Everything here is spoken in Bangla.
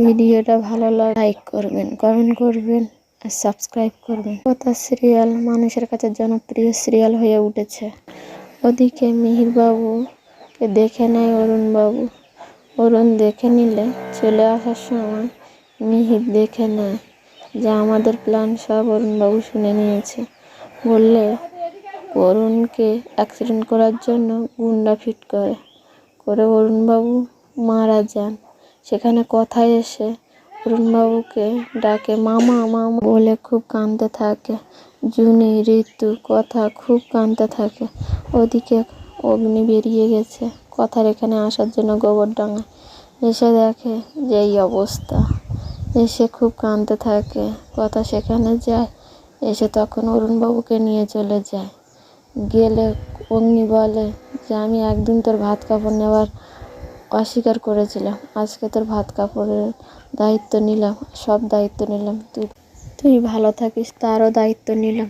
ভিডিওটা ভালো লাগে লাইক করবেন, কমেন্ট করবেন আর সাবস্ক্রাইব করবেন। কথা সিরিয়াল মানুষের কাছে জনপ্রিয় সিরিয়াল হয়ে উঠেছে। ওদিকে মিহির বাবুকে দেখে নেয় অরুণ বাবু। অরুণ দেখে নিলে চলে আসার সময় মিহির দেখে নেয় যে আমাদের প্ল্যান সব অরুণবাবু শুনে নিয়েছে। বললে অরুণকে অ্যাক্সিডেন্ট করার জন্য গুন্ডা ফিট করে অরুণবাবু মারা যান। সেখানে কথায় এসে অরুণবাবুকে ডাকে মামা মামা বলে খুব কাঁদতে থাকে। জুনি, ঋতু, কথা খুব কাঁদতে থাকে। ওদিকে অগ্নি বেরিয়ে গেছে কথার এখানে আসার জন্য গোবরডাঙ্গা। এসে দেখে যে এই অবস্থা, এসে খুব কাঁদতে থাকে। কথা সেখানে যায়, এসে তখন অরুণবাবুকে নিয়ে চলে যায়। গেলে অগ্নি বলে যে আমি একদিন তোর ভাত কাপড় নেওয়ার অস্বীকার করেছিলাম, আজকে তোর ভাত কাপড়ের দায়িত্ব নিলাম, সব দায়িত্ব নিলাম, তুই ভালো থাকিস তারও দায়িত্ব নিলাম।